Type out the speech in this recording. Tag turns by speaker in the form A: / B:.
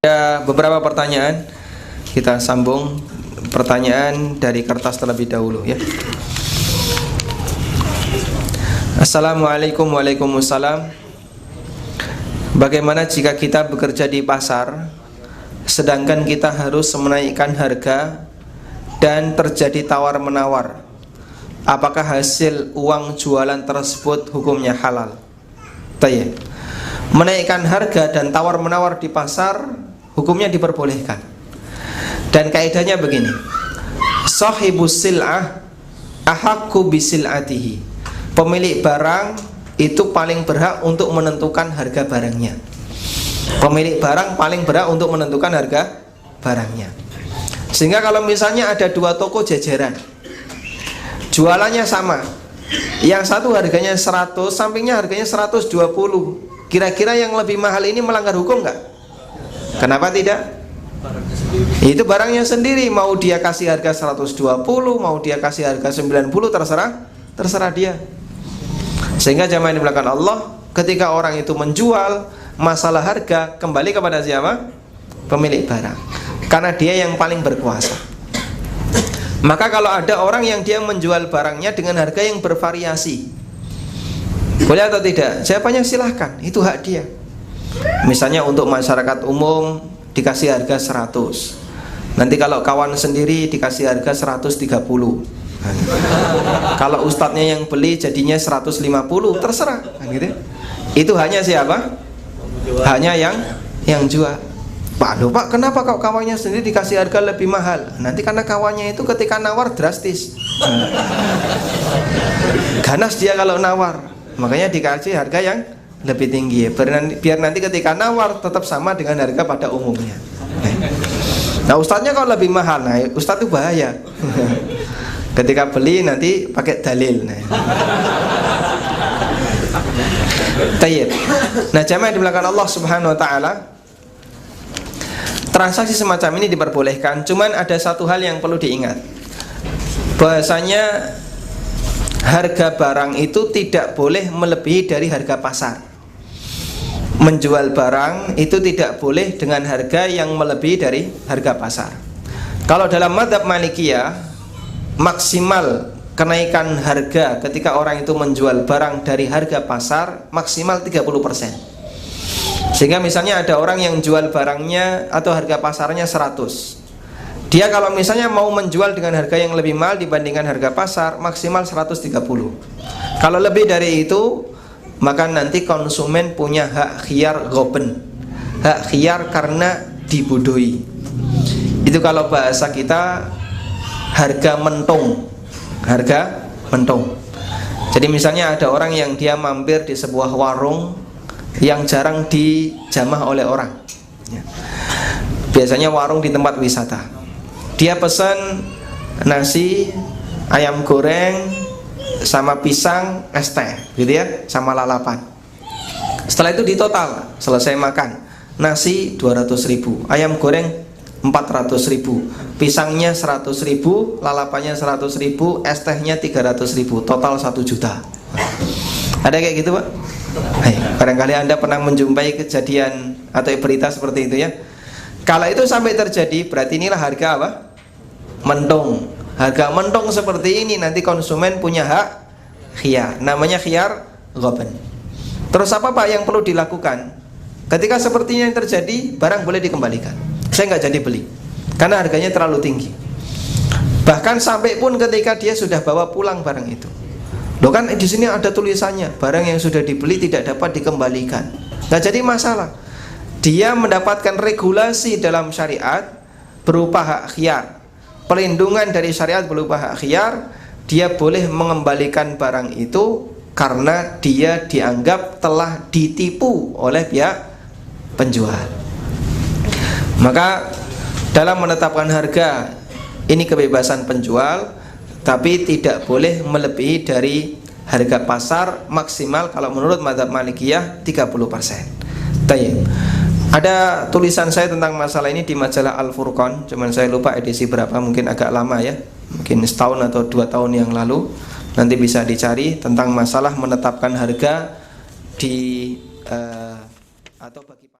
A: Ada beberapa pertanyaan, kita sambung pertanyaan dari kertas terlebih dahulu ya. Assalamualaikum. Waalaikumsalam. Bagaimana jika kita bekerja di pasar, sedangkan kita harus menaikkan harga dan terjadi tawar-menawar? Apakah hasil uang jualan tersebut hukumnya halal? Tayyib. Menaikkan harga dan tawar-menawar di pasar hukumnya diperbolehkan. Dan kaidahnya begini: Shahibus sil'ah ahaqqu bisil'atihi. Pemilik barang itu paling berhak untuk menentukan harga barangnya. Pemilik barang paling berhak untuk menentukan harga barangnya. Sehingga kalau misalnya ada dua toko jajaran, jualannya sama, yang satu harganya 100, sampingnya harganya 120, kira-kira yang lebih mahal ini melanggar hukum nggak? Kenapa tidak? Itu barangnya sendiri, mau dia kasih harga 120, mau dia kasih harga 90, terserah dia. Sehingga jamaah yang dimuliakan Allah, ketika orang itu menjual, masalah harga kembali kepada siapa? Pemilik barang, karena dia yang paling berkuasa. Maka kalau ada orang yang dia menjual barangnya dengan harga yang bervariasi, boleh atau tidak? Jawabannya silahkan, itu hak dia. Misalnya untuk masyarakat umum dikasih harga 100, nanti kalau kawan sendiri dikasih harga 130. Kalau ustadznya yang beli jadinya 150, terserah kan gitu. Itu hanya siapa? Hanya yang jual. Pak, loh Pak, kenapa kok kawannya sendiri dikasih harga lebih mahal? Nanti karena kawannya itu ketika nawar drastis, ganas dia kalau nawar, makanya dikasih harga yang lebih tinggi, biar nanti ketika nawar tetap sama dengan harga pada umumnya. Nah ustadznya kalau lebih mahal, nah ustadz itu bahaya. Ketika beli nanti pakai dalil. Tayyib. Nah jamaah di belakang Allah Subhanahu Wa Taala, transaksi semacam ini diperbolehkan. Cuman ada satu hal yang perlu diingat, bahwasanya harga barang itu tidak boleh melebihi dari harga pasar. Menjual barang itu tidak boleh dengan harga yang melebihi dari harga pasar. Kalau dalam mazhab Malikiyah, maksimal kenaikan harga ketika orang itu menjual barang dari harga pasar maksimal 30%. Sehingga misalnya ada orang yang jual barangnya atau harga pasarnya 100, dia kalau misalnya mau menjual dengan harga yang lebih mahal dibandingkan harga pasar, maksimal 130. Kalau lebih dari itu, maka nanti konsumen punya hak khiyar ghoben, hak khiyar karena dibodohi. Itu kalau bahasa kita harga mentung, harga mentung. Jadi misalnya ada orang yang dia mampir di sebuah warung yang jarang dijamah oleh orang ya. Biasanya warung di tempat wisata. Dia pesan nasi, ayam goreng, sama pisang, es teh gitu ya, sama lalapan. Setelah itu ditotal, selesai makan, nasi 200.000, ayam goreng 400.000, pisangnya 100.000, lalapannya 100.000, es tehnya 300.000, total 1 juta. Ada kayak gitu Pak? Barangkali Anda pernah menjumpai kejadian atau berita seperti itu ya. Kalau itu sampai terjadi, berarti inilah harga apa? Mentung. Harga mentung seperti ini nanti konsumen punya hak khiyar, namanya khiyar ghoben. Terus apa Pak yang perlu dilakukan? Ketika sepertinya yang terjadi, barang boleh dikembalikan. Saya nggak jadi beli karena harganya terlalu tinggi. Bahkan sampai pun ketika dia sudah bawa pulang barang itu, loh kan di sini ada tulisannya barang yang sudah dibeli tidak dapat dikembalikan. Nggak jadi masalah. Dia mendapatkan regulasi dalam syariat berupa hak khiyar, pelindungan dari syariat berupa hak khiyar. Dia boleh mengembalikan barang itu karena dia dianggap telah ditipu oleh pihak penjual. Maka dalam menetapkan harga ini kebebasan penjual, tapi tidak boleh melebihi dari harga pasar, maksimal kalau menurut mazhab Malikiyah 30%. Tayyib. Ada tulisan saya tentang masalah ini di majalah Al-Furqan, cuman saya lupa edisi berapa, mungkin agak lama ya, mungkin setahun atau 2 tahun yang lalu. Nanti bisa dicari tentang masalah menetapkan harga di atau bagi